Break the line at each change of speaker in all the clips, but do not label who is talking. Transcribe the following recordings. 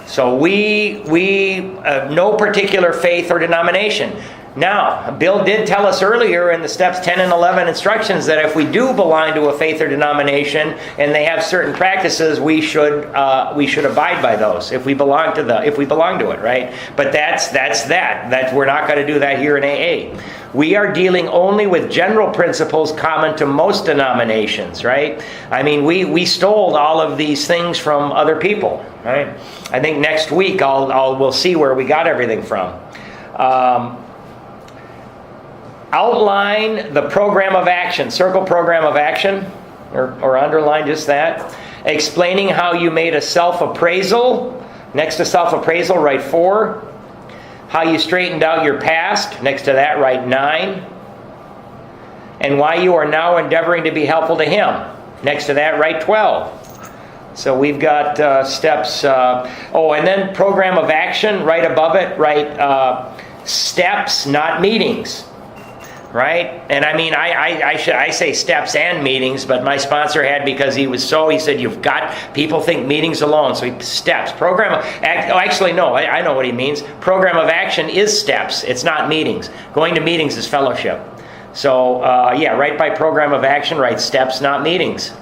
So we no particular faith or denomination. Now, Bill did tell us earlier in the steps 10 and 11 instructions that if we do belong to a faith or denomination and they have certain practices, we should abide by those if we belong to it, right? But that's we're not going to do that here in AA. We are dealing only with general principles common to most denominations, right? I mean, we stole all of these things from other people, right? I think next week we'll see where we got everything from. Outline the program of action, circle program of action, or underline just that. Explaining how you made a self-appraisal. Next to self-appraisal, write 4. How you straightened out your past. Next to that, write 9. And why you are now endeavoring to be helpful to Him. Next to that, write 12. So we've got steps. And then program of action, right above it, write steps, not meetings. Right? And I mean, I say steps and meetings, but my sponsor had, because he said, you've got, people think meetings alone, so steps. I know what he means. Program of action is steps. It's not meetings. Going to meetings is fellowship. So, right by program of action, write steps, not meetings.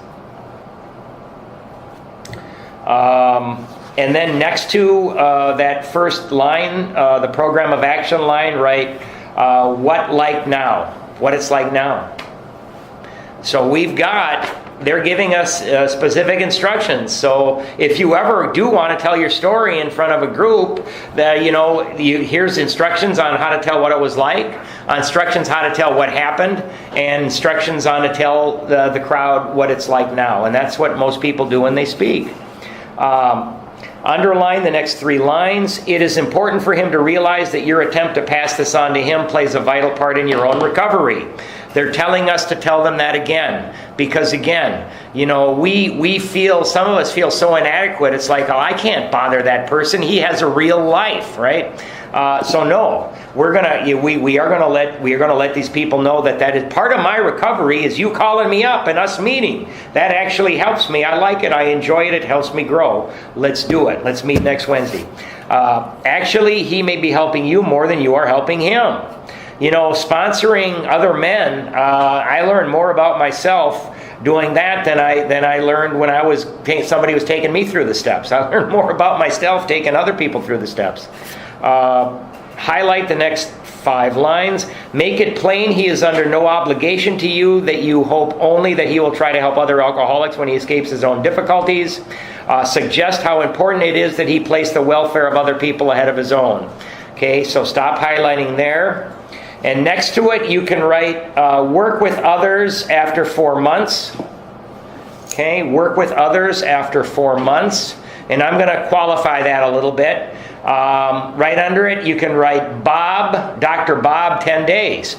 And then next to that first line, the program of action line, write what it's like now. So they're giving us specific instructions. So if you ever do want to tell your story in front of a group, here's instructions on how to tell what it was like, instructions how to tell what happened, and instructions on to tell the crowd what it's like now. And that's what most people do when they speak. Underline the next 3 lines. It is important for him to realize that your attempt to pass this on to him plays a vital part in your own recovery. They're telling us to tell them that again. Because again, we feel, some of us feel so inadequate. It's like, I can't bother that person. He has a real life, right? So no, we are gonna let these people know that is part of my recovery. Is you calling me up and us meeting. That actually helps me. I like it. I enjoy it. It helps me grow. Let's do it. Let's meet next Wednesday. Actually, he may be helping you more than you are helping him. Sponsoring other men. I learned more about myself doing that than I learned when somebody was taking me through the steps. I learned more about myself taking other people through the steps. Highlight the next 5 lines. Make it plain he is under no obligation to you, that you hope only that he will try to help other alcoholics when he escapes his own difficulties. Suggest how important it is that he place the welfare of other people ahead of his own. Okay, so stop highlighting there. And next to it, you can write, work with others after 4 months. Okay, work with others after 4 months. And I'm going to qualify that a little bit. Right under it, you can write Dr. Bob, 10 days.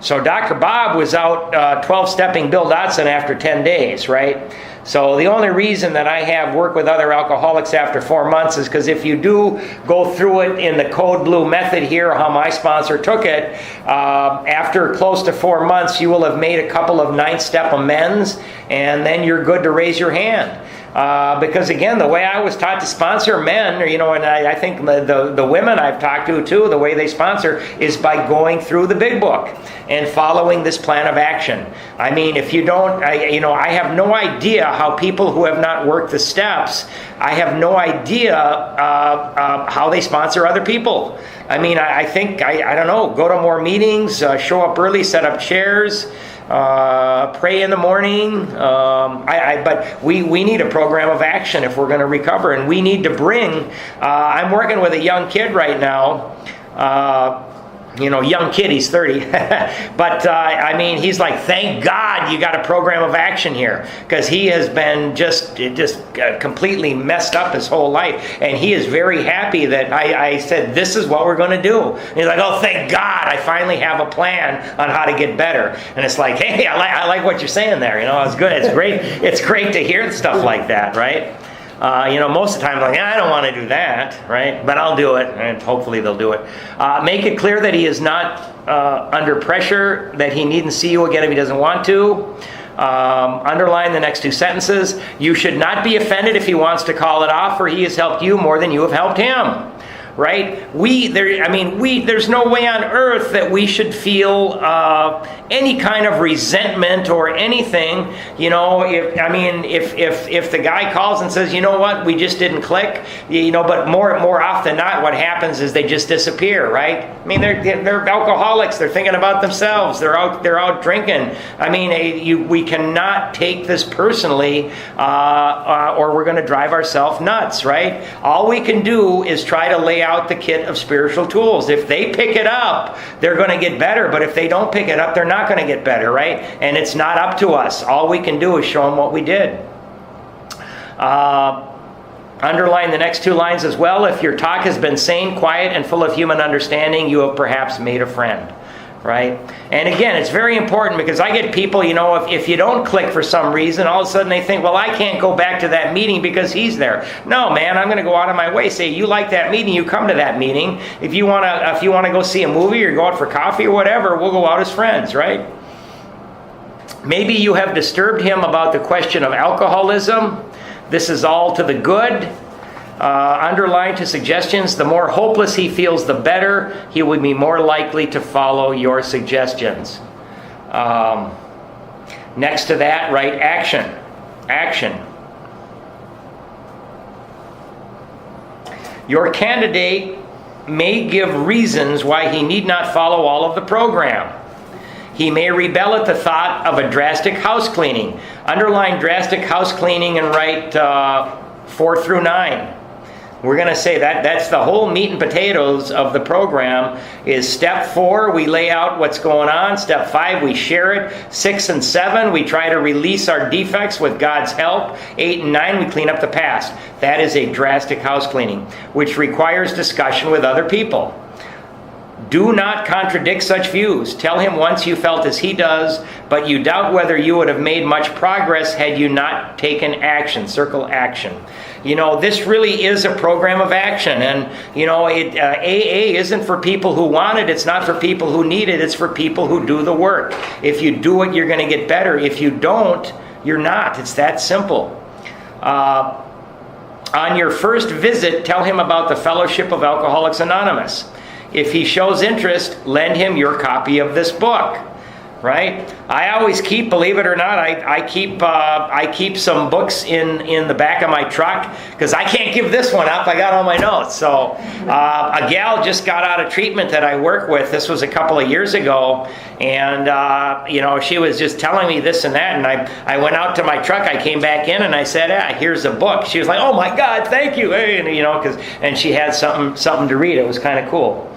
So Dr. Bob was out 12-stepping Bill Dotson after 10 days, right? So the only reason that I have work with other alcoholics after 4 months is because if you do go through it in the Code Blue method here, how my sponsor took it, after close to 4 months, you will have made a couple of 9-step amends, and then you're good to raise your hand. Because again, the way I was taught to sponsor men, and I think the women I've talked to too, the way they sponsor is by going through the big book and following this plan of action. I mean, if you don't, I have no idea how people who have not worked the steps, I have no idea how they sponsor other people. I mean, I think, I don't know, go to more meetings, show up early, set up chairs, pray in the morning. But we need a program of action if we're going to recover, and we need to bring. I'm working with a young kid right now. Young kid, he's 30. But, he's like, thank God you got a program of action here. Because he has been just completely messed up his whole life. And he is very happy that I said, this is what we're going to do. And he's like, oh, thank God, I finally have a plan on how to get better. And it's like, hey, I like what you're saying there. It's good. It's great. It's great to hear stuff like that, right? Most of the time, I don't want to do that, right? But I'll do it, and hopefully they'll do it. Make it clear that he is not under pressure, that he needn't see you again if he doesn't want to. Underline the next two sentences. You should not be offended if he wants to call it off, for he has helped you more than you have helped him. Right? There's no way on earth that we should feel any kind of resentment or anything. If the guy calls and says, you know what, we just didn't click, but more often than not, what happens is they just disappear, right? I mean, they're alcoholics. They're thinking about themselves. They're out drinking. We cannot take this personally, or we're going to drive ourselves nuts, right? All we can do is try to lay out the kit of spiritual tools. If they pick it up, they're going to get better. But if they don't pick it up, they're not going to get better, right? And it's not up to us. All we can do is show them what we did. Underline the next two lines as well. If your talk has been sane, quiet, and full of human understanding, you have perhaps made a friend. Right? And again, it's very important because I get people, if you don't click for some reason, all of a sudden they think, well, I can't go back to that meeting because he's there. No, man, I'm going to go out of my way. Say, you like that meeting, you come to that meeting. If you want to go see a movie or go out for coffee or whatever, we'll go out as friends, right? Maybe you have disturbed him about the question of alcoholism. This is all to the good. Underline to suggestions. The more hopeless he feels, the better. He would be more likely to follow your suggestions. Next to that, write action. Action. Your candidate may give reasons why he need not follow all of the program. He may rebel at the thought of a drastic house cleaning. Underline drastic house cleaning and write 4 through 9. We're going to say that's the whole meat and potatoes of the program. Is step 4, we lay out what's going on. Step 5, we share it. 6 and 7, we try to release our defects with God's help. 8 and 9, we clean up the past. That is a drastic house cleaning, which requires discussion with other people. Do not contradict such views. Tell him once you felt as he does, but you doubt whether you would have made much progress had you not taken action. Circle action. This really is a program of action. And, AA isn't for people who want it. It's not for people who need it. It's for people who do the work. If you do it, you're going to get better. If you don't, you're not. It's that simple. On your first visit, tell him about the Fellowship of Alcoholics Anonymous. If he shows interest, lend him your copy of this book. Right? I always keep, believe it or not, I keep some books in the back of my truck because I can't give this one up. I got all my notes. So a gal just got out of treatment that I work with. This was a couple of years ago, and she was just telling me this and that, and I went out to my truck. I came back in and I said, here's a book. She was like, oh my God, thank you, and she had something to read. It was kind of cool.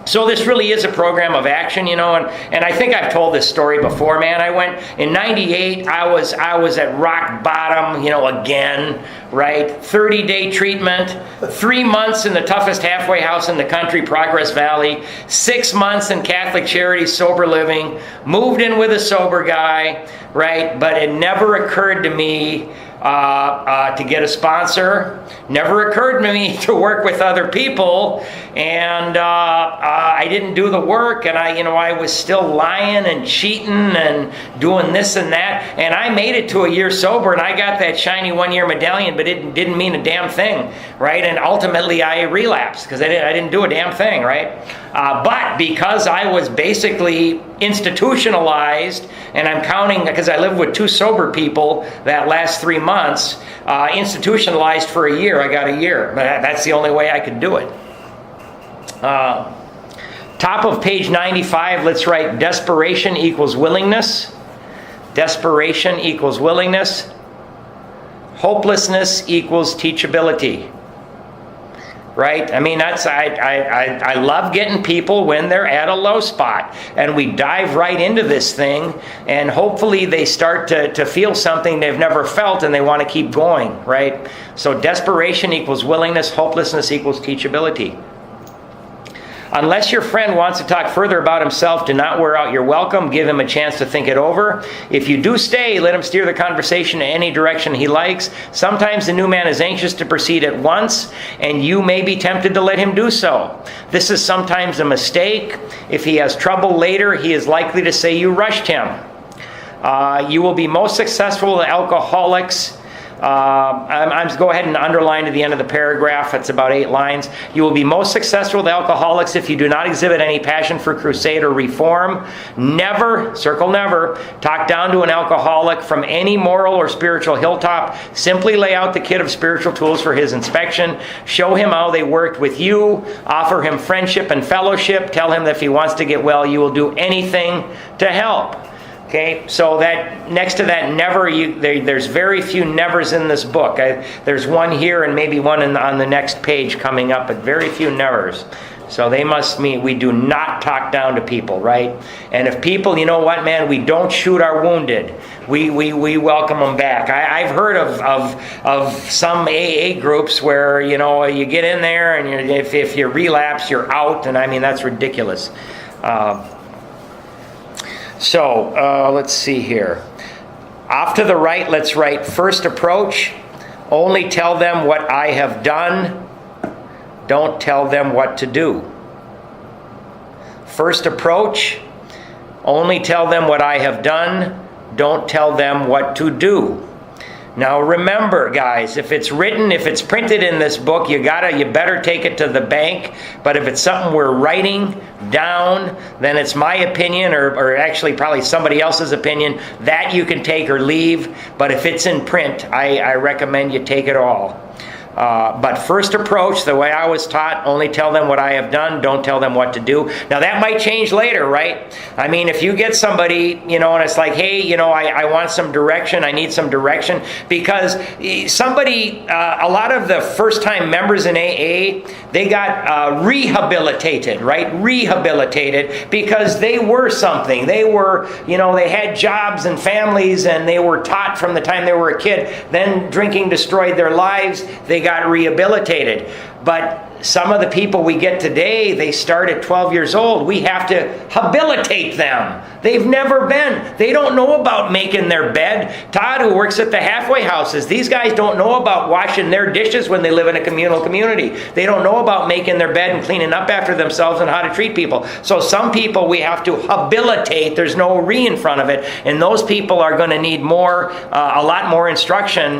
So this really is a program of action, and I think I've told this story before, man. I went in '98. I was at rock bottom, again, right? 30-day treatment, 3 months in the toughest halfway house in the country, Progress Valley, 6 months in Catholic Charities sober living, moved in with a sober guy, right? But it never occurred to me to get a sponsor. Never occurred to me to work with other people, and I didn't do the work, and I was still lying and cheating and doing this and that, and I made it to a year sober, and I got that shiny 1-year medallion, but it didn't mean a damn thing, right? And ultimately I relapsed because I didn't do a damn thing, right? But because I was basically institutionalized, and I'm counting because I lived with 2 sober people that last 3 months, institutionalized for a year. I got a year. That's the only way I could do it. Top of page 95, let's write desperation equals willingness. Desperation equals willingness. Hopelessness equals teachability. Right? I love getting people when they're at a low spot, and we dive right into this thing, and hopefully they start to feel something they've never felt and they want to keep going, right? So desperation equals willingness, hopelessness equals teachability. Unless your friend wants to talk further about himself, do not wear out your welcome. Give him a chance to think it over. If you do stay, let him steer the conversation in any direction he likes. Sometimes the new man is anxious to proceed at once, and you may be tempted to let him do so. This is sometimes a mistake. If he has trouble later, he is likely to say you rushed him. You will be most successful with alcoholics. I'm go ahead and underline to the end of the paragraph. It's about 8 lines. You will be most successful with alcoholics if you do not exhibit any passion for crusade or reform. Never, circle never, talk down to an alcoholic from any moral or spiritual hilltop. Simply lay out the kit of spiritual tools for his inspection. Show him how they worked with you. Offer him friendship and fellowship. Tell him that if he wants to get well, you will do anything to help. Okay, so that next to that never, there's very few nevers in this book. There's one here and maybe one on the next page coming up, but very few nevers. So they must mean we do not talk down to people, right? And if people, you know what, man, we don't shoot our wounded. We welcome them back. I've heard of some AA groups where, you know, you get in there and if you relapse, you're out. And I mean, that's ridiculous. So, let's see here. Off to the right, let's write first approach. Only tell them what I have done. Don't tell them what to do. First approach. Only tell them what I have done. Don't tell them what to do. Now remember, guys, if it's written, if it's printed in this book, you better take it to the bank. But if it's something we're writing down, then it's my opinion, or actually probably somebody else's opinion, that you can take or leave. But if it's in print, I recommend you take it all. But first approach, the way I was taught, only tell them what I have done, don't tell them what to do. Now that might change later, right? I mean, if you get somebody, you know, and it's like, hey, you know, I want some direction, I need some direction. Because somebody, a lot of the first-time members in AA, they got rehabilitated, right? Rehabilitated because they were something. They were, you know, they had jobs and families, and they were taught from the time they were a kid. Then drinking destroyed their lives. They got rehabilitated. But some of the people we get today, they start at 12 years old. We have to habilitate them. They've never been. They don't know about making their bed. Todd, who works at the halfway houses, these guys don't know about washing their dishes when they live in a communal community. They don't know about making their bed and cleaning up after themselves and how to treat people. So some people we have to habilitate. There's no re in front of it. And those people are going to need more, a lot more instruction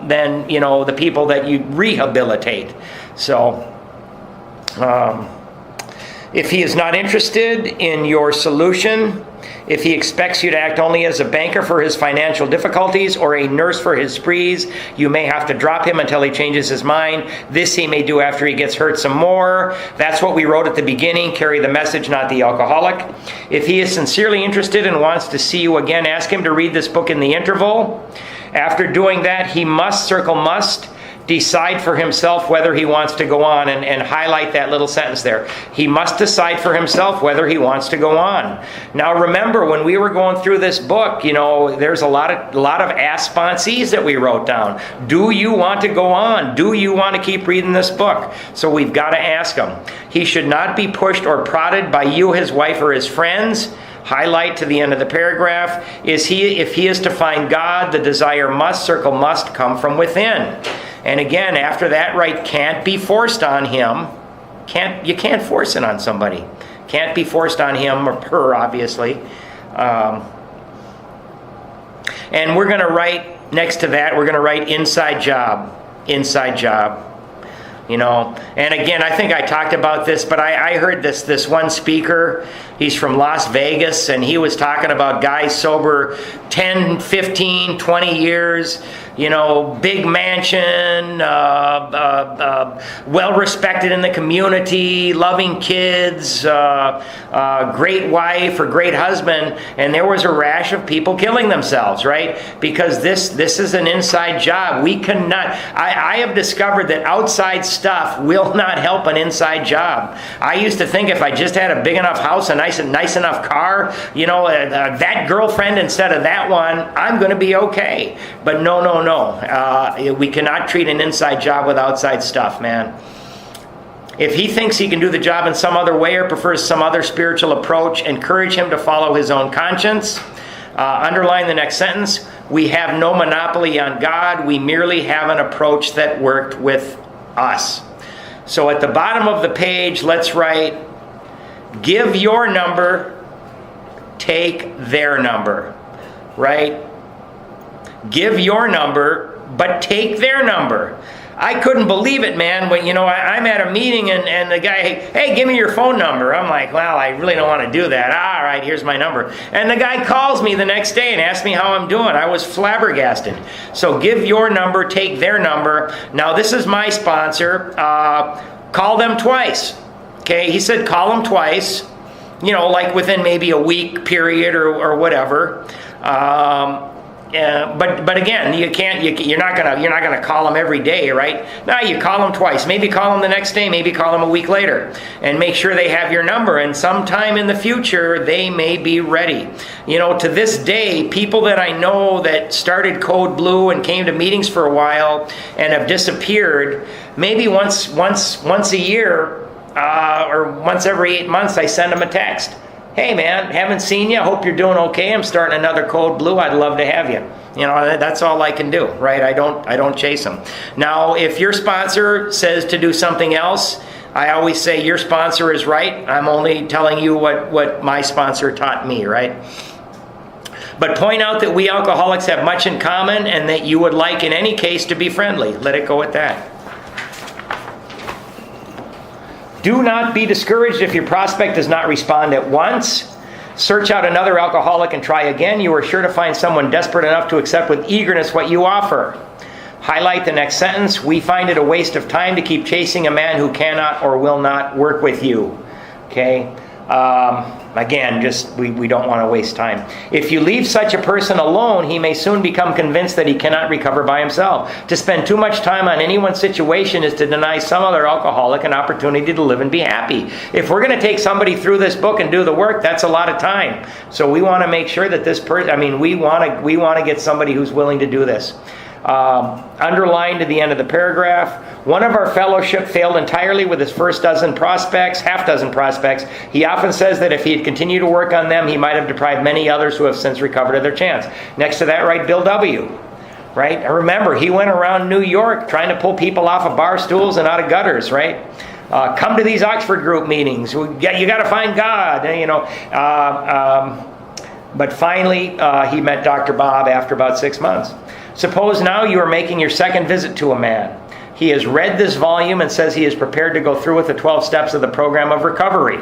than, you know, the people that you rehabilitate. So, if he is not interested in your solution, if he expects you to act only as a banker for his financial difficulties or a nurse for his sprees, you may have to drop him until he changes his mind. This he may do after he gets hurt some more. That's what we wrote at the beginning. Carry the message, not the alcoholic. If he is sincerely interested and wants to see you again, ask him to read this book in the interval. After doing that, he must, circle must, decide for himself whether he wants to go on, and highlight that little sentence there. He must decide for himself whether he wants to go on. Now remember, when we were going through this book, you know, there's a lot of asponsees that we wrote down. Do you want to go on? Do you want to keep reading this book? So we've got to ask him. He should not be pushed or prodded by you, his wife, or his friends. Highlight to the end of the paragraph. If he is to find God, the desire must, circle must, come from within. And again, after that, right, can't be forced on him. You can't force it on somebody. Can't be forced on him or her, obviously. And we're going to write, next to that, we're going to write inside job. Inside job. You know, and again, I think I talked about this, but I heard this one speaker. He's from Las Vegas, and he was talking about guys sober 10, 15, 20 years, you know, big mansion, well-respected in the community, loving kids, great wife or great husband, and there was a rash of people killing themselves, right? Because this is an inside job. We cannot, I have discovered that outside stuff will not help an inside job. I used to think if I just had a big enough house, a nice enough car, you know, that girlfriend instead of that one, I'm going to be okay. But no. We cannot treat an inside job with outside stuff, man. If he thinks he can do the job in some other way or prefers some other spiritual approach, encourage him to follow his own conscience. Underline the next sentence. We have no monopoly on God. We merely have an approach that worked with us. So at the bottom of the page, let's write, give your number, take their number. right? Give your number, but take their number. I couldn't believe it, man. When I'm at a meeting and the guy, hey, give me your phone number. I'm like, well, I really don't want to do that. All right, here's my number. And the guy calls me the next day and asks me how I'm doing. I was flabbergasted. So give your number, take their number. Now, this is my sponsor. Call them twice. Okay, he said call them twice. Like within maybe a week period or whatever. But again, you're not gonna call them every day, right? No, you call them twice. Maybe call them the next day. Maybe call them a week later, and make sure they have your number. And sometime in the future, they may be ready. To this day, people that I know that started Code Blue and came to meetings for a while and have disappeared, maybe once a year or once every 8 months, I send them a text. Hey man, haven't seen you. Hope you're doing okay. I'm starting another Code Blue. I'd love to have you. That's all I can do, right? I don't chase them. Now, if your sponsor says to do something else, I always say your sponsor is right. I'm only telling you what my sponsor taught me, right? But point out that we alcoholics have much in common and that you would like in any case to be friendly. Let it go at that. Do not be discouraged if your prospect does not respond at once. Search out another alcoholic and try again. You are sure to find someone desperate enough to accept with eagerness what you offer. Highlight the next sentence. We find it a waste of time to keep chasing a man who cannot or will not work with you. Okay? Again, we don't want to waste time. If you leave such a person alone, he may soon become convinced that he cannot recover by himself. To spend too much time on any one situation is to deny some other alcoholic an opportunity to live and be happy. If we're going to take somebody through this book and do the work, that's a lot of time. So we want to make sure that this person, we want to get somebody who's willing to do this. Underlined to the end of the paragraph, one of our fellowship failed entirely with his first half dozen prospects. He often says that if he had continued to work on them, he might have deprived many others who have since recovered of their chance. Next to that, write Bill W. Right? And remember, he went around New York trying to pull people off of bar stools and out of gutters, right? Come to these Oxford group meetings. You got to find God, But finally, he met Dr. Bob after about 6 months. Suppose now you are making your second visit to a man. He has read this volume and says he is prepared to go through with the 12 steps of the program of recovery.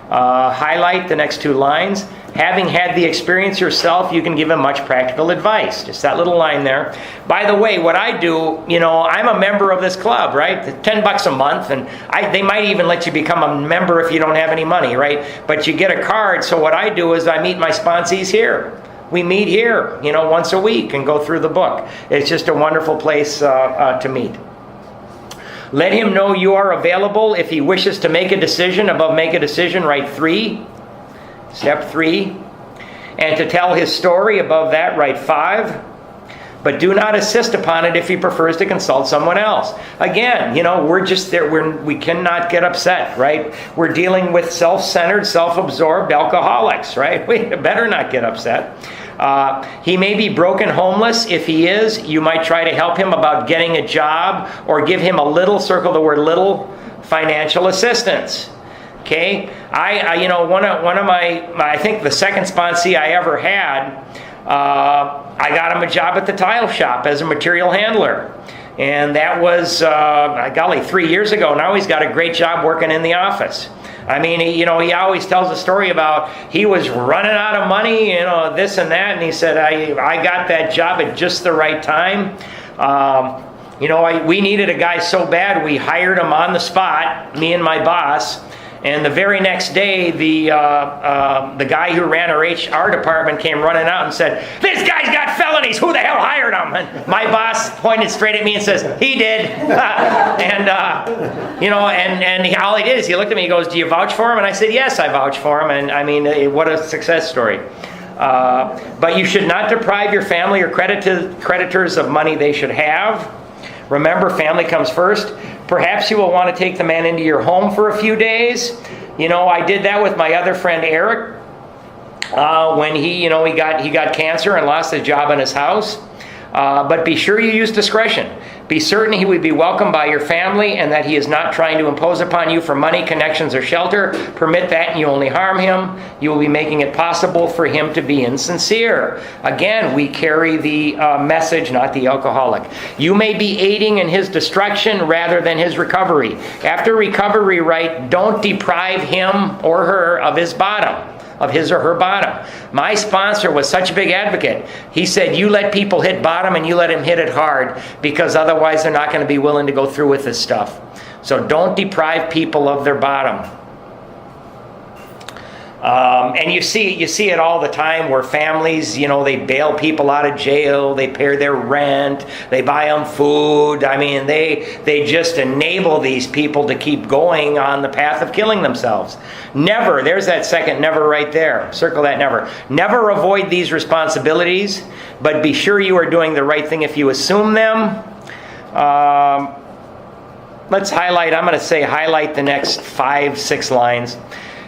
Highlight the next 2 lines. Having had the experience yourself, you can give him much practical advice. Just that little line there. By the way, what I do, I'm a member of this club, right? $10 a month, and they might even let you become a member if you don't have any money, right? But you get a card, so what I do is I meet my sponsees here. We meet here, once a week and go through the book. It's just a wonderful place to meet. Let him know you are available. If he wishes to make a decision, write 3. Step 3. And to tell his story, above that, write 5. But do not insist upon it if he prefers to consult someone else. Again, we're just there. We cannot get upset, right? We're dealing with self-centered, self-absorbed alcoholics, right? We better not get upset. He may be broken homeless. If he is, you might try to help him about getting a job or give him a little, circle the word little, financial assistance. Okay? One of my, I think the second sponsee I ever had, I got him a job at the tile shop as a material handler. And that was, 3 years ago. Now he's got a great job working in the office. He always tells a story about he was running out of money, this and that. And he said, I got that job at just the right time. We needed a guy so bad, we hired him on the spot, me and my boss. And the very next day, the guy who ran our HR department came running out and said, "This guy's got felonies. Who the hell hired him?" And my boss pointed straight at me and says, "He did." And all he did is he looked at me. He goes, "Do you vouch for him?" And I said, "Yes, I vouch for him." And what a success story. But you should not deprive your family or creditors of money they should have. Remember, family comes first. Perhaps you will want to take the man into your home for a few days. I did that with my other friend Eric when he got cancer and lost his job in his house. But be sure you use discretion. Be certain he would be welcomed by your family and that he is not trying to impose upon you for money, connections, or shelter. Permit that and you only harm him. You will be making it possible for him to be insincere. Again, we carry the message, not the alcoholic. You may be aiding in his destruction rather than his recovery. After recovery, right, don't deprive him or her of his bottom. Of his or her bottom. My sponsor was such a big advocate. He said, you let people hit bottom and you let them hit it hard, because otherwise they're not going to be willing to go through with this stuff. So don't deprive people of their bottom. And you see it all the time where families, they bail people out of jail, they pay their rent, they buy them food. I mean, they just enable these people to keep going on the path of killing themselves. Never, there's that second never right there. Circle that never. Never avoid these responsibilities, but be sure you are doing the right thing if you assume them. Let's highlight the next 5-6 lines.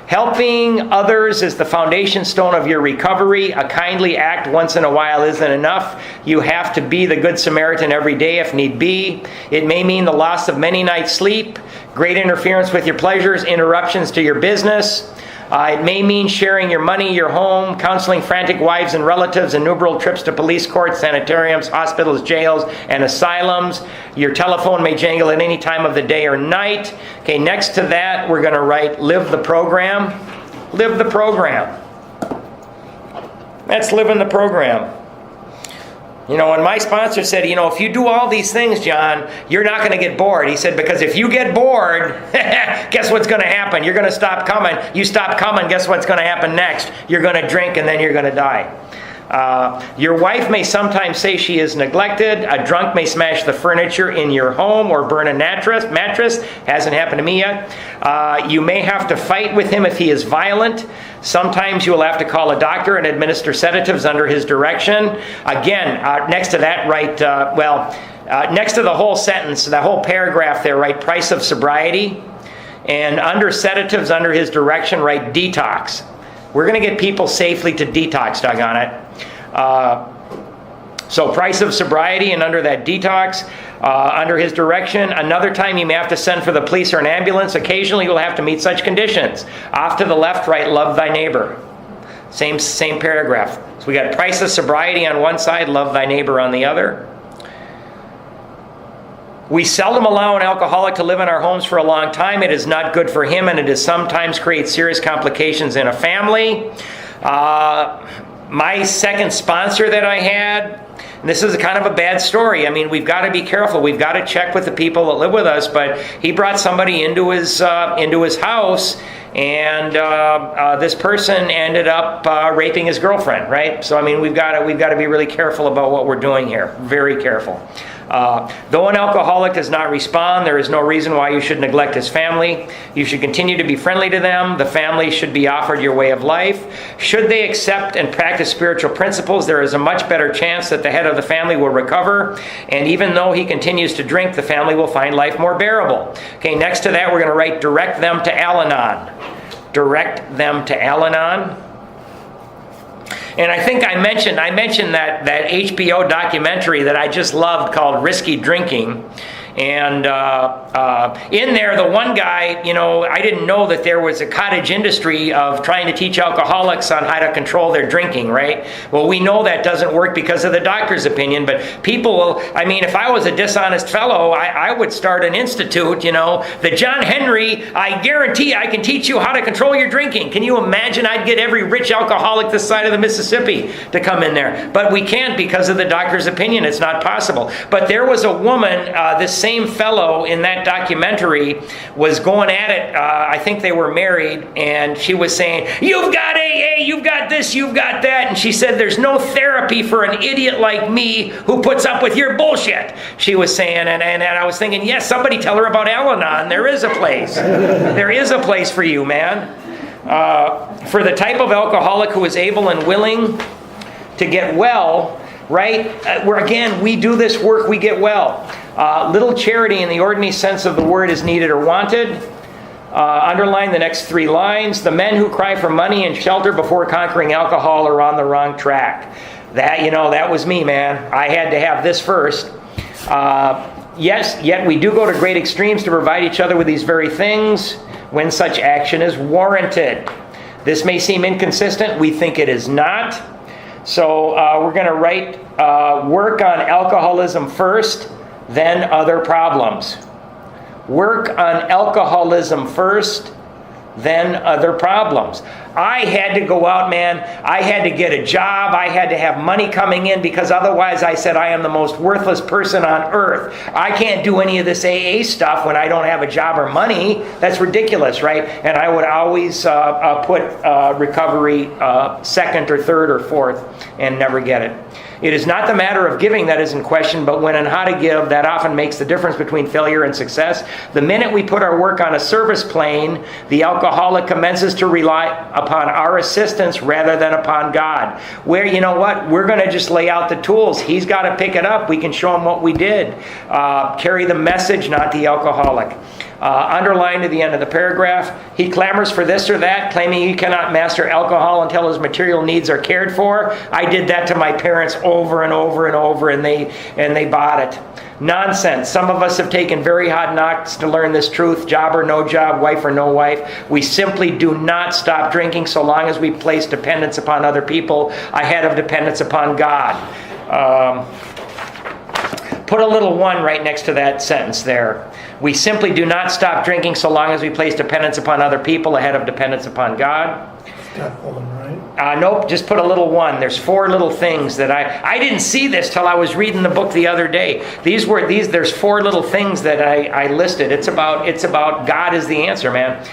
Helping others is the foundation stone of your recovery. A kindly act once in a while isn't enough. You have to be the Good Samaritan every day if need be. It may mean the loss of many nights' sleep, great interference with your pleasures, interruptions to your business. It may mean sharing your money, your home, counseling frantic wives and relatives, innumerable trips to police courts, sanitariums, hospitals, jails, and asylums. Your telephone may jangle at any time of the day or night. Okay, next to that, we're going to write, live the program. Live the program. That's living the program. And my sponsor said, if you do all these things, John, you're not going to get bored. He said, because if you get bored, guess what's going to happen? You're going to stop coming. You stop coming, guess what's going to happen next? You're going to drink and then you're going to die. Your wife may sometimes say she is neglected. A drunk may smash the furniture in your home or burn a mattress. Hasn't happened to me yet. You may have to fight with him if he is violent. Sometimes you will have to call a doctor and administer sedatives under his direction. Again, next to that, next to the whole sentence, that whole paragraph there, write price of sobriety. And under sedatives, under his direction, write detox. We're going to get people safely to detox, doggone it. So price of sobriety, and under that detox, under his direction. Another time you may have to send for the police or an ambulance. Occasionally you'll have to meet such conditions. Off to the left, write love thy neighbor. Same paragraph. So we got price of sobriety on one side, love thy neighbor on the other. We seldom allow an alcoholic to live in our homes for a long time. It is not good for him, and it is sometimes creates serious complications in a family. My second sponsor that I had, and this is kind of a bad story. I mean, we've got to be careful. We've got to check with the people that live with us. But he brought somebody into his house, and this person ended up raping his girlfriend. Right? So I mean, we've got to be really careful about what we're doing here. Very careful. Though an alcoholic does not respond, there is no reason why you should neglect his family. You should continue to be friendly to them. The family should be offered your way of life. Should they accept and practice spiritual principles, there is a much better chance that the head of the family will recover. And even though he continues to drink, the family will find life more bearable. Okay, next to that, we're going to write direct them to Al-Anon. Direct them to Al-Anon. And I think I mentioned that HBO documentary that I just loved called Risky Drinking. And in there, the one guy, I didn't know that there was a cottage industry of trying to teach alcoholics on how to control their drinking, right? Well, we know that doesn't work because of the doctor's opinion, but people will, if I was a dishonest fellow, I would start an institute, the John Henry, I guarantee I can teach you how to control your drinking. Can you imagine? I'd get every rich alcoholic this side of the Mississippi to come in there. But we can't because of the doctor's opinion. It's not possible. But there was a woman, this same fellow in that documentary was going at it. I think they were married, and she was saying, "You've got AA, you've got this, you've got that." And she said, "There's no therapy for an idiot like me who puts up with your bullshit," she was saying. And I was thinking, yes, somebody tell her about Al-Anon. There is a place. There is a place for you, man. For the type of alcoholic who is able and willing to get well, right? Where again, we do this work, we get well. Little charity in the ordinary sense of the word is needed or wanted. Underline the next 3 lines. The men who cry for money and shelter before conquering alcohol are on the wrong track. That was me, man. I had to have this first. Yes, yet we do go to great extremes to provide each other with these very things when such action is warranted. This may seem inconsistent. We think it is not. So we're going to write work on alcoholism first, then other problems. Work on alcoholism first, then other problems. I had to go out, man. I had to get a job. I had to have money coming in, because otherwise I said I am the most worthless person on earth. I can't do any of this AA stuff when I don't have a job or money. That's ridiculous, right? And I would always put recovery second or third or fourth and never get it. It is not the matter of giving that is in question, but when and how to give, that often makes the difference between failure and success. The minute we put our work on a service plane, the alcoholic commences to rely upon our assistance rather than upon God. Where, you know what, we're going to just lay out the tools. He's got to pick it up. We can show him what we did. Carry the message, not the alcoholic. Underlined to the end of the paragraph, he clamors for this or that, claiming he cannot master alcohol until his material needs are cared for. I did that to my parents over and over and over, and they bought it. Nonsense. Some of us have taken very hard knocks to learn this truth, job or no job, wife or no wife. We simply do not stop drinking so long as we place dependence upon other people ahead of dependence upon God. Put a little one right next to that sentence there. We simply do not stop drinking so long as we place dependence upon other people ahead of dependence upon God.
Got one, right?
Nope, just put a little one. There's 4 little things that I didn't see this till I was reading the book the other day. There's 4 little things that I listed. It's about God is the answer, man.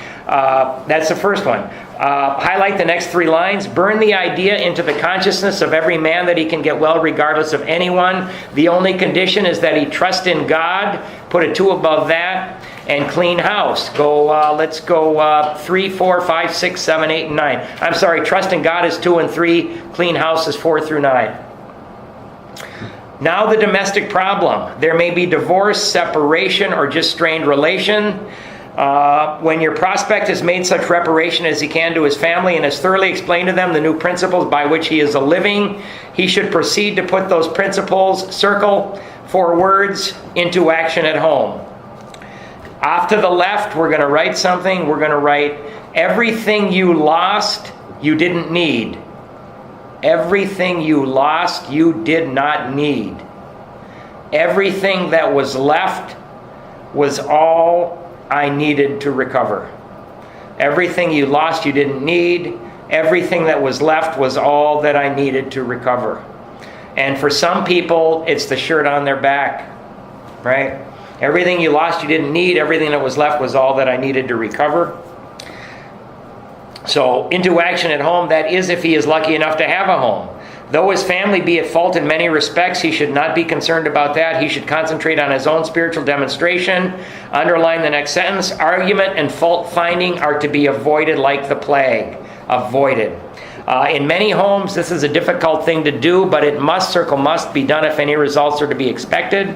That's the first one. Highlight the next 3 lines. Burn the idea into the consciousness of every man that he can get well regardless of anyone. The only condition is that he trust in God. Put a 2 above that. And clean house. Let's go 3, 4, 5, 6, 7, 8, and 9. I'm sorry, trust in God is 2 and 3. Clean house is 4 through 9. Now the domestic problem. There may be divorce, separation, or just strained relation. When your prospect has made such reparation as he can to his family and has thoroughly explained to them the new principles by which he is a living, he should proceed to put those principles, circle 4 words, into action at home. Off to the left, we're going to write something. We're going to write, everything you lost, you didn't need. Everything you lost, you did not need. Everything that was left was all I needed to recover. Everything you lost, you didn't need. Everything that was left was all that I needed to recover. And for some people, it's the shirt on their back, right? Everything you lost, you didn't need. Everything that was left was all that I needed to recover. So, into action at home, that is if he is lucky enough to have a home. Though his family be at fault in many respects, he should not be concerned about that. He should concentrate on his own spiritual demonstration. Underline the next sentence. Argument and fault finding are to be avoided like the plague. Avoided. In many homes, this is a difficult thing to do, but it must be done if any results are to be expected.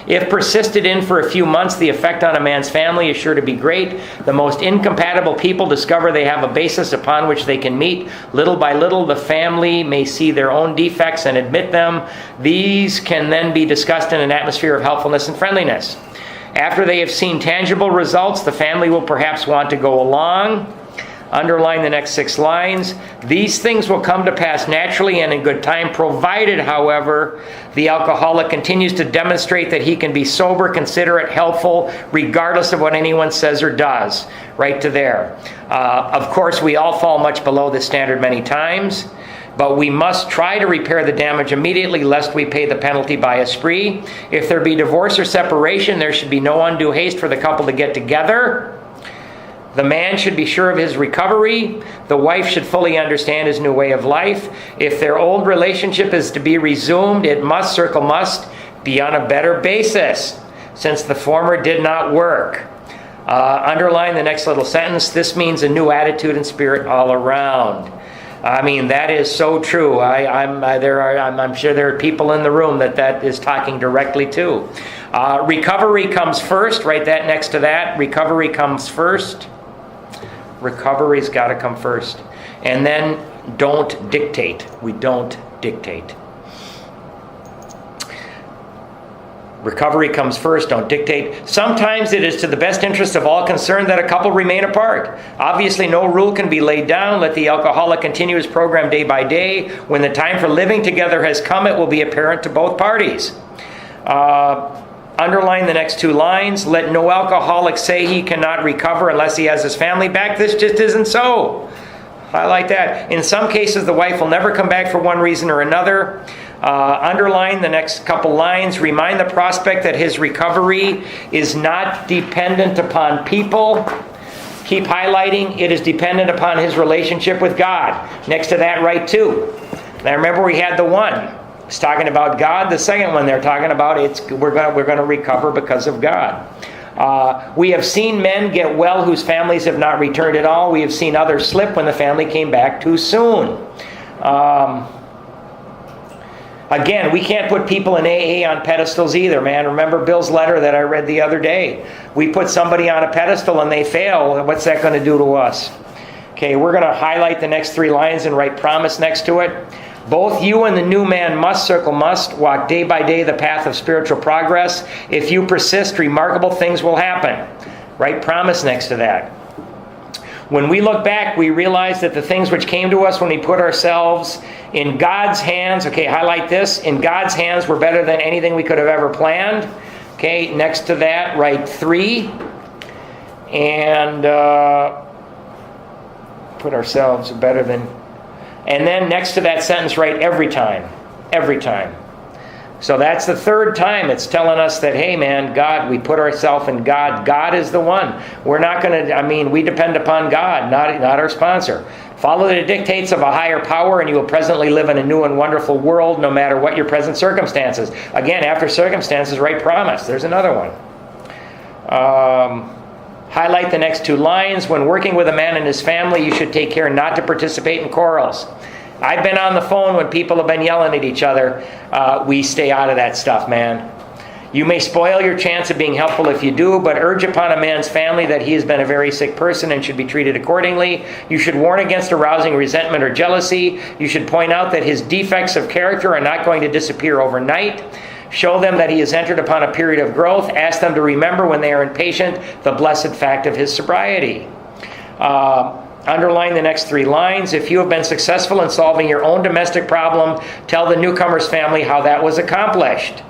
If persisted in for a few months, the effect on a man's family is sure to be great. The most incompatible people discover they have a basis upon which they can meet. Little by little, the family may see their own defects and admit them. These can then be discussed in an atmosphere of helpfulness and friendliness. After they have seen tangible results, the family will perhaps want to go along. Underline the next 6 lines. These things will come to pass naturally and in good time, provided, however, the alcoholic continues to demonstrate that he can be sober, considerate, helpful, regardless of what anyone says or does. Right to there. Of course, we all fall much below this standard many times, but we must try to repair the damage immediately, lest we pay the penalty by a spree. If there be divorce or separation, there should be no undue haste for the couple to get together. The man should be sure of his recovery. The wife should fully understand his new way of life. If their old relationship is to be resumed, it must be on a better basis, since the former did not work. Underline the next little sentence. This means a new attitude and spirit all around. I mean, that is so true. I'm sure there are people in the room that is talking directly to. Recovery comes first. Write that next to that. Recovery comes first. Recovery's got to come first. And then don't dictate. We don't dictate. Recovery comes first. Don't dictate. Sometimes it is to the best interest of all concerned that a couple remain apart. Obviously, no rule can be laid down. Let the alcoholic continue his program day by day. When the time for living together has come, it will be apparent to both parties. Underline the next two lines. Let no alcoholic say he cannot recover unless he has his family back. This just isn't so. Highlight that. In some cases, the wife will never come back for one reason or another. Underline the next couple lines. Remind the prospect that his recovery is not dependent upon people. Keep highlighting. It is dependent upon his relationship with God. Next to that, write 2. Now remember, we had the 1. It's talking about God. The second one they're talking about, we're going to recover because of God. We have seen men get well whose families have not returned at all. We have seen others slip when the family came back too soon. Again, we can't put people in AA on pedestals either, man. Remember Bill's letter that I read the other day. We put somebody on a pedestal and they fail. What's that going to do to us? Okay, we're going to highlight the next 3 lines and write promise next to it. Both you and the new man must walk day by day the path of spiritual progress. If you persist, remarkable things will happen. Write promise next to that. When we look back, we realize that the things which came to us when we put ourselves in God's hands, okay, highlight this, in God's hands were better than anything we could have ever planned. Okay, next to that, write 3. And put ourselves better than... And then next to that sentence, write every time. Every time. So that's the 3rd time it's telling us that, hey man, God, we put ourselves in God. God is the one. We're not going to, we depend upon God, not our sponsor. Follow the dictates of a higher power and you will presently live in a new and wonderful world no matter what your present circumstances. Again, after circumstances, write promise. There's another one. Highlight the next 2 lines. When working with a man and his family, you should take care not to participate in quarrels. I've been on the phone when people have been yelling at each other. We stay out of that stuff, man. You may spoil your chance of being helpful if you do, but urge upon a man's family that he has been a very sick person and should be treated accordingly. You should warn against arousing resentment or jealousy. You should point out that his defects of character are not going to disappear overnight. Show them that he has entered upon a period of growth. Ask them to remember when they are impatient the blessed fact of his sobriety. Underline the next 3 lines. If you have been successful in solving your own domestic problem, tell the newcomer's family how that was accomplished.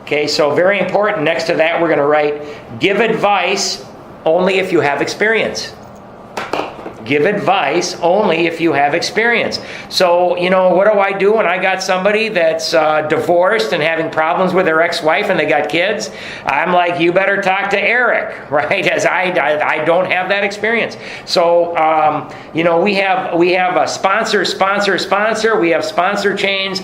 Okay, so very important. Next to that, we're going to write, give advice only if you have experience. Give advice only if you have experience. So, what do I do when I got somebody that's divorced and having problems with their ex-wife and they got kids? I'm like, you better talk to Eric, right? As I don't have that experience. So, we have a sponsor. We have sponsor chains.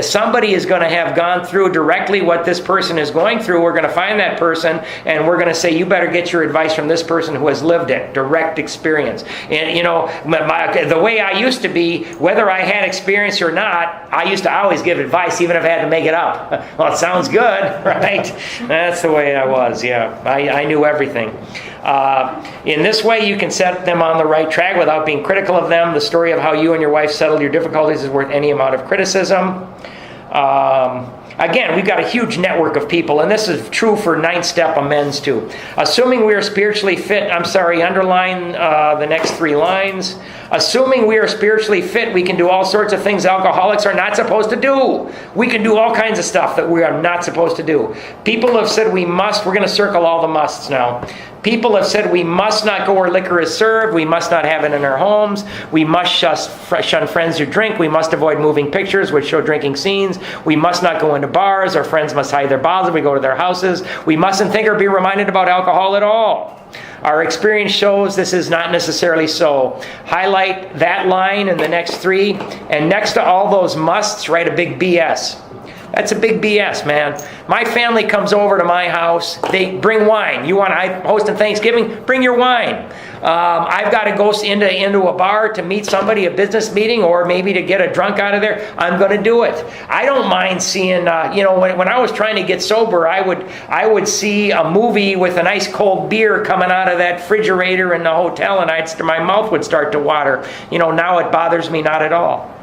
Somebody is going to have gone through directly what this person is going through. We're going to find that person and we're going to say, you better get your advice from this person who has lived it, direct experience. And, the way I used to be, whether I had experience or not, I used to always give advice, even if I had to make it up. Well, it sounds good, right? That's the way I was, yeah. I knew everything. In this way, you can set them on the right track without being critical of them. The story of how you and your wife settled your difficulties is worth any amount of criticism. Again, we've got a huge network of people, and this is true for 9th step amends too. Assuming we are spiritually fit, underline the next 3 lines. Assuming we are spiritually fit, we can do all sorts of things alcoholics are not supposed to do. We can do all kinds of stuff that we are not supposed to do. People have said we must, we're going to circle all the musts now. People have said we must not go where liquor is served. We must not have it in our homes. We must shun friends who drink. We must avoid moving pictures which show drinking scenes. We must not go into bars. Our friends must hide their bottles if we go to their houses. We mustn't think or be reminded about alcohol at all. Our experience shows this is not necessarily so. Highlight that line in the next 3. And next to all those musts, write a big BS. That's a big BS, man. My family comes over to my house. They bring wine. I'm hosting Thanksgiving? Bring your wine. I've got to go into a bar to meet somebody, a business meeting, or maybe to get a drunk out of there. I'm going to do it. I don't mind seeing, when I was trying to get sober, I would see a movie with a nice cold beer coming out of that refrigerator in the hotel, and my mouth would start to water. Now it bothers me not at all.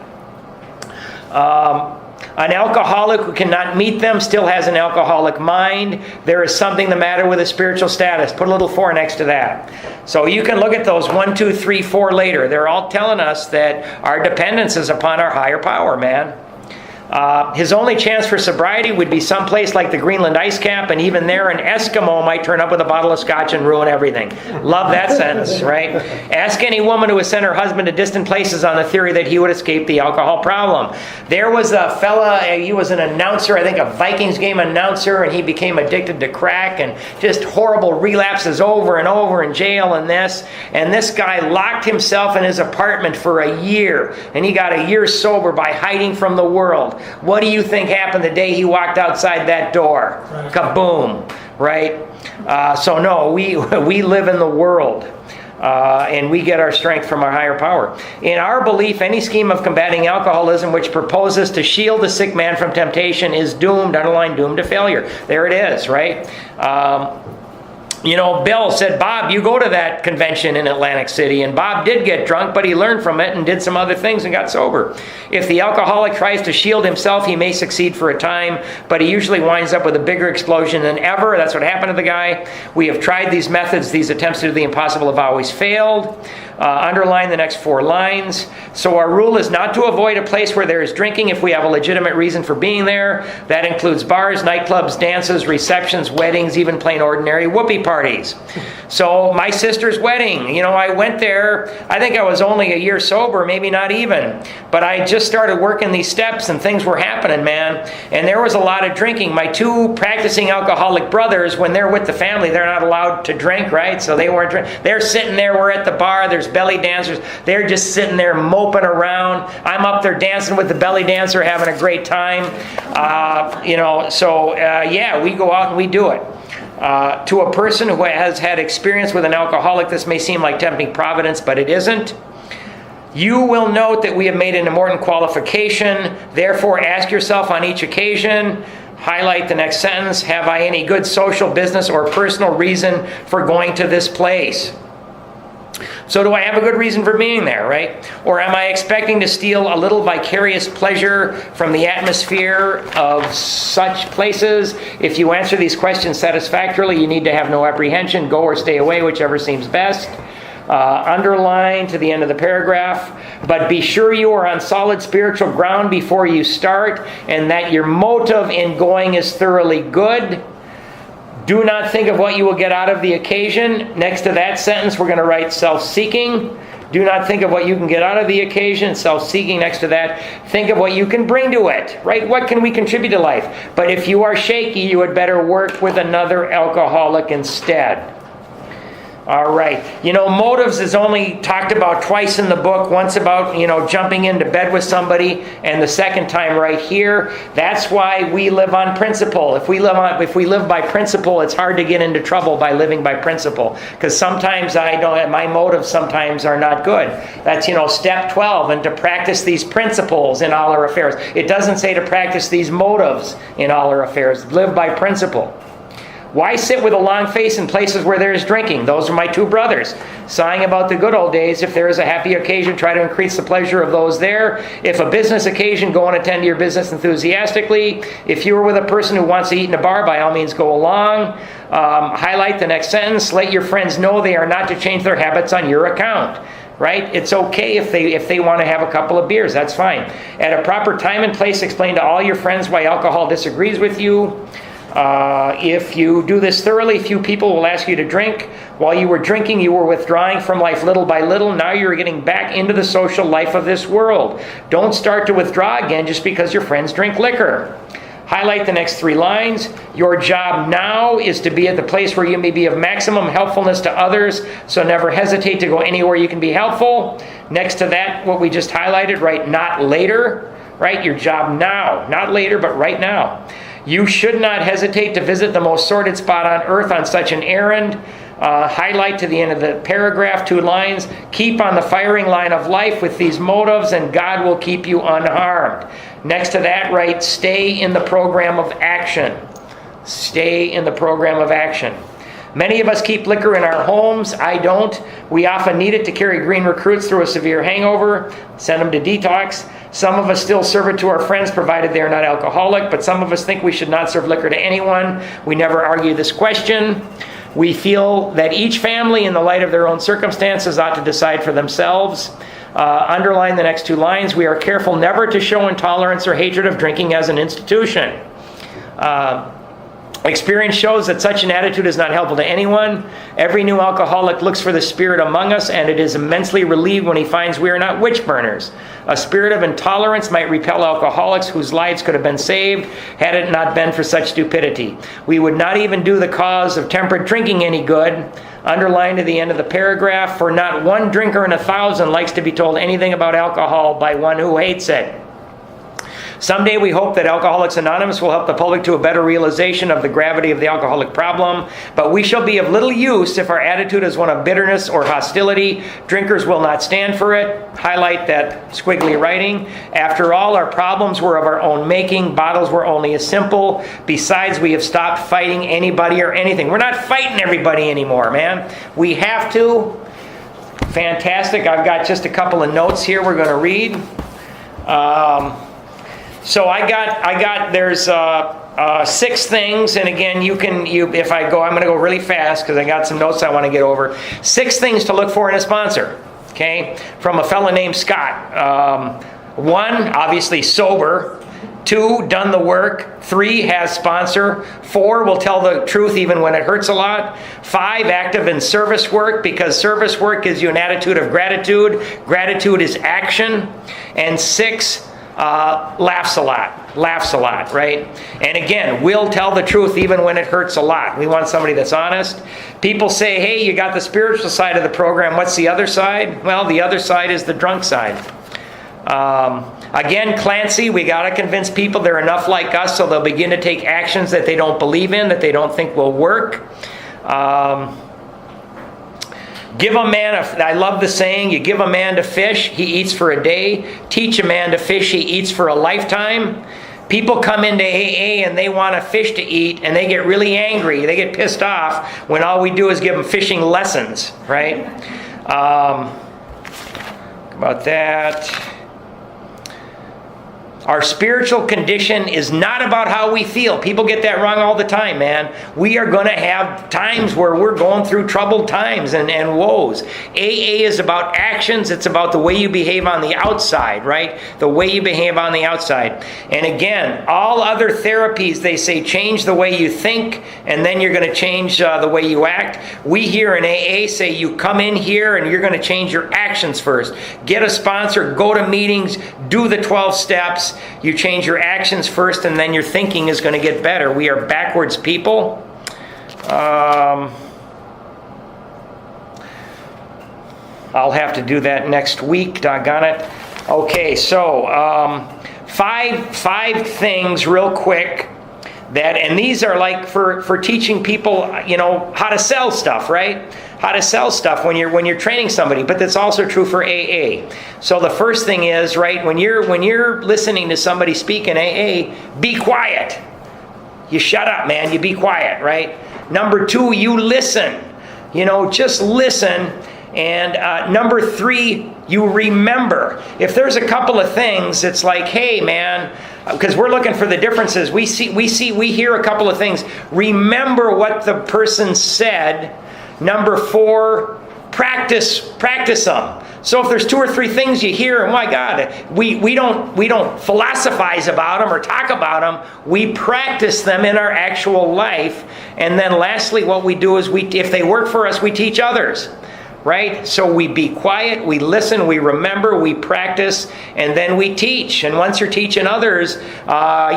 An alcoholic who cannot meet them still has an alcoholic mind. There is something the matter with his spiritual status. Put a little 4 next to that. So you can look at those 1, 2, 3, 4 later. They're all telling us that our dependence is upon our higher power, man. His only chance for sobriety would be someplace like the Greenland ice cap, and even there an Eskimo might turn up with a bottle of scotch and ruin everything. Love that sentence, right? Ask any woman who has sent her husband to distant places on the theory that he would escape the alcohol problem. There was a fella, he was an announcer, I think a Vikings game announcer, and he became addicted to crack and just horrible relapses over and over in jail and this. And this guy locked himself in his apartment for a year, and he got a year sober by hiding from the world. What do you think happened the day he walked outside that door?
Right.
Kaboom, right? So no, we live in the world. And we get our strength from our higher power. In our belief, any scheme of combating alcoholism which proposes to shield the sick man from temptation is doomed, underline doomed to failure. There it is, right? Bill said, Bob, you go to that convention in Atlantic City. And Bob did get drunk, but he learned from it and did some other things and got sober. If the alcoholic tries to shield himself, he may succeed for a time, but he usually winds up with a bigger explosion than ever. That's what happened to the guy. We have tried these methods. These attempts to do the impossible have always failed. Underline the next 4 lines. So our rule is not to avoid a place where there is drinking if we have a legitimate reason for being there. That includes bars, nightclubs, dances, receptions, weddings, even plain ordinary whoopee parties. So my sister's wedding, I went there. I think I was only a year sober, maybe not even. But I just started working these steps and things were happening, man. And there was a lot of drinking. My 2 practicing alcoholic brothers, when they're with the family, they're not allowed to drink, right? So they weren't drinking. They're sitting there, we're at the bar, there's belly dancers. They're just sitting there moping around. I'm up there dancing with the belly dancer, having a great time. We go out and we do it. To a person who has had experience with an alcoholic, this may seem like tempting providence, but it isn't. You will note that we have made an important qualification. Therefore, ask yourself on each occasion, highlight the next sentence, have I any good social, business, or personal reason for going to this place? So do I have a good reason for being there, right? Or am I expecting to steal a little vicarious pleasure from the atmosphere of such places? If you answer these questions satisfactorily, you need to have no apprehension. Go or stay away, whichever seems best. Underline to the end of the paragraph. But be sure you are on solid spiritual ground before you start, and that your motive in going is thoroughly good. Do not think of what you will get out of the occasion. Next to that sentence, we're going to write self-seeking. Do not think of what you can get out of the occasion. Self-seeking next to that. Think of what you can bring to it, right? What can we contribute to life? But if you are shaky, you had better work with another alcoholic instead. All right. Motives is only talked about twice in the book. Once about, jumping into bed with somebody, and the second time right here. That's why we live on principle. If we live by principle, it's hard to get into trouble by living by principle. Because sometimes my motives sometimes are not good. That's, step 12, and to practice these principles in all our affairs. It doesn't say to practice these motives in all our affairs. Live by principle. Why sit with a long face in places where there is drinking? Those are my 2 brothers, sighing about the good old days. If there is a happy occasion, try to increase the pleasure of those there. If a business occasion, go and attend to your business enthusiastically. If you are with a person who wants to eat in a bar, by all means go along. Highlight the next sentence. Let your friends know they are not to change their habits on your account. Right? It's okay if they want to have a couple of beers. That's fine. At a proper time and place, explain to all your friends why alcohol disagrees with you. If you do this thoroughly, few people will ask you to drink. While you were drinking, you were withdrawing from life little by little. Now you're getting back into the social life of this world. Don't start to withdraw again just because your friends drink liquor. Highlight the next 3 lines. Your job now is to be at the place where you may be of maximum helpfulness to others, so never hesitate to go anywhere you can be helpful. Next to that, what we just highlighted, right? Not later, right? Your job now. Not later, but right now. You should not hesitate to visit the most sordid spot on earth on such an errand. Highlight to the end of the paragraph, 2 lines. Keep on the firing line of life with these motives, and God will keep you unharmed. Next to that, write, stay in the program of action. Stay in the program of action. Many of us keep liquor in our homes. I don't. We often need it to carry green recruits through a severe hangover, send them to detox. Some of us still serve it to our friends, provided they are not alcoholic, but some of us think we should not serve liquor to anyone. We never argue this question. We feel that each family, in the light of their own circumstances, ought to decide for themselves. Underline the next 2 lines. We are careful never to show intolerance or hatred of drinking as an institution. Experience shows that such an attitude is not helpful to anyone. Every new alcoholic looks for the Spirit among us, and it is immensely relieved when he finds we are not witch burners. A spirit of intolerance might repel alcoholics whose lives could have been saved had it not been for such stupidity. We would not even do the cause of temperate drinking any good. Underlined at the end of the paragraph, for not one drinker in 1,000 likes to be told anything about alcohol by one who hates it. Someday we hope that Alcoholics Anonymous will help the public to a better realization of the gravity of the alcoholic problem, but we shall be of little use if our attitude is one of bitterness or hostility. Drinkers will not stand for it. Highlight that squiggly writing. After all, our problems were of our own making. Bottles were only a simple. Besides, we have stopped fighting anybody or anything. We're not fighting everybody anymore, man. We have to. Fantastic. I've got just a couple of notes here we're going to read. So I got. There's 6 things, and again, if I go, I'm going to go really fast because I got some notes I want to get over. 6 things to look for in a sponsor. Okay, from a fellow named Scott. 1, obviously sober. 2, done the work. 3, has sponsor. 4, will tell the truth even when it hurts a lot. 5, active in service work, because service work gives you an attitude of gratitude. Gratitude is action. And 6, laughs a lot, right? And again, will tell the truth even when it hurts a lot. We want somebody that's honest. People say, hey, you got the spiritual side of the program. What's the other side? Well, the other side is the drunk side. Again, Clancy, we got to convince people they're enough like us so they'll begin to take actions that they don't believe in, that they don't think will work. Give a man I love the saying, you give a man to fish, he eats for a day. Teach a man to fish, he eats for a lifetime. People come into AA and they want a fish to eat, and they get really angry. They get pissed off when all we do is give them fishing lessons, right? About that. Our spiritual condition is not about how we feel. People get that wrong all the time, man. We are going to have times where we're going through troubled times and woes. AA is about actions. It's about the way you behave on the outside, right? The way you behave on the outside. And again, all other therapies, they say change the way you think, and then you're going to change the way you act. We here in AA say you come in here and you're going to change your actions first. Get a sponsor, go to meetings, do the 12 steps. You change your actions first, and then your thinking is going to get better. We are backwards people. I'll have to do that next week, doggone it. Okay, so 5 things real quick and these are like for teaching people, how to sell stuff, right? How to sell stuff when you're training somebody, but that's also true for AA. So the first thing is, right, when you're listening to somebody speak in AA, be quiet. You shut up, man. You be quiet, right? Number 2, you listen. Just listen. And number 3, you remember. If there's a couple of things, it's like, hey, man, because we're looking for the differences. We hear a couple of things. Remember what the person said. Number 4, practice them. So if there's 2 or 3 things you hear, and my God, we don't philosophize about them or talk about them. We practice them in our actual life. And then lastly, what we do is if they work for us, we teach others. Right? So we be quiet, we listen, we remember, we practice, and then we teach. And once you're teaching others,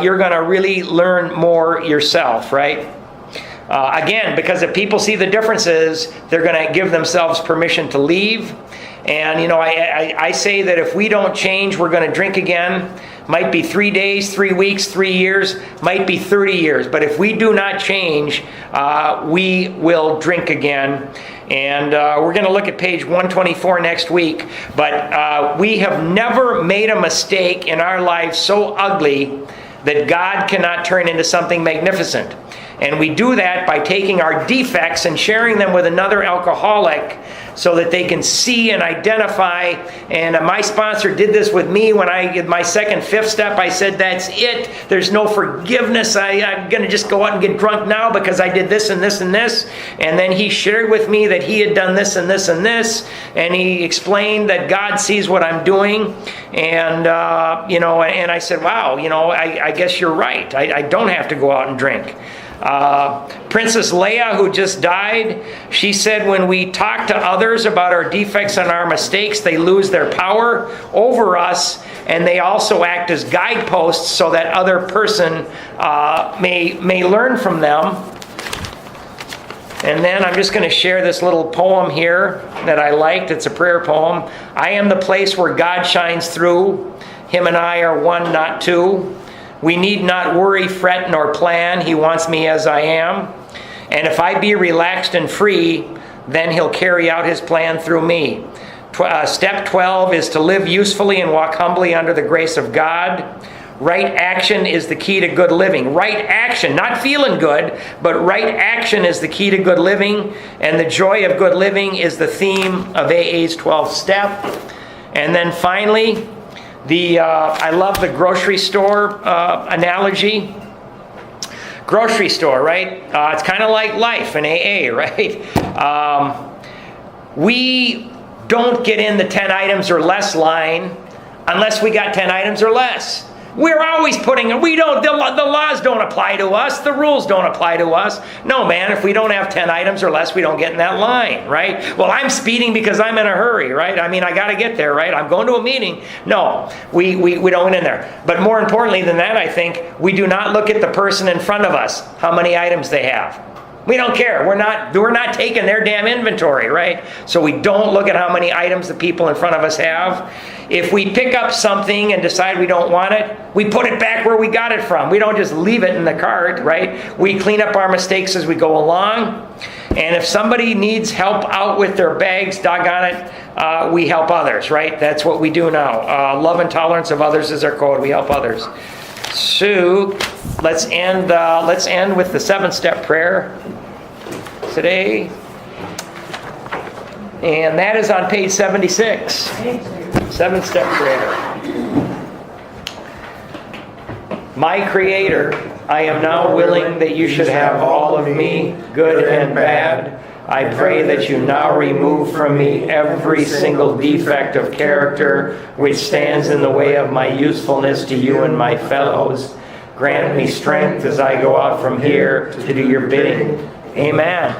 you're going to really learn more yourself, right? Again, because if people see the differences, they're going to give themselves permission to leave. And, I say that if we don't change, we're going to drink again. Might be 3 days, 3 weeks, 3 years, might be 30 years. But if we do not change, we will drink again. And we're going to look at page 124 next week. But we have never made a mistake in our lives so ugly that God cannot turn into something magnificent. And we do that by taking our defects and sharing them with another alcoholic so that they can see and identify. And my sponsor did this with me when I did my second, fifth step. I said, that's it. There's no forgiveness. I'm going to just go out and get drunk now because I did this and this and this. And then he shared with me that he had done this and this and this. And he explained that God sees what I'm doing. And, and I said, wow, I guess you're right. I don't have to go out and drink. Princess Leia, who just died, she said when we talk to others about our defects and our mistakes, they lose their power over us, and they also act as guideposts so that other person may learn from them. And then I'm just going to share this little poem here that I liked. It's a prayer poem. I am the place where God shines through. Him and I are one, not two. We need not worry, fret, nor plan. He wants me as I am. And if I be relaxed and free, then He'll carry out His plan through me. Step 12 is to live usefully and walk humbly under the grace of God. Right action is the key to good living. Right action, not feeling good, but right action is the key to good living. And the joy of good living is the theme of AA's 12th step. And then finally, I love the grocery store analogy. Grocery store, right? It's kind of like life in AA, right? We don't get in the 10 items or less line unless we got 10 items or less. We're always the laws don't apply to us. The rules don't apply to us. No, man, if we don't have 10 items or less, we don't get in that line, right? Well, I'm speeding because I'm in a hurry, right? I mean, I got to get there, right? I'm going to a meeting. No, we don't get in there. But more importantly than that, I think, we do not look at the person in front of us, how many items they have. We don't care. We're not taking their damn inventory, right? So we don't look at how many items the people in front of us have. If we pick up something and decide we don't want it, we put it back where we got it from. We don't just leave it in the cart, right? We clean up our mistakes as we go along. And if somebody needs help out with their bags, doggone it, we help others, right? That's what we do now. Love and tolerance of others is our code. We help others. So let's end with the 7-step prayer today. And that is on page 76. 7-step prayer. My Creator, I am now willing that you should have all of me, good and bad. I pray that you now remove from me every single defect of character which stands in the way of my usefulness to you and my fellows. Grant me strength as I go out from here to do your bidding. Amen.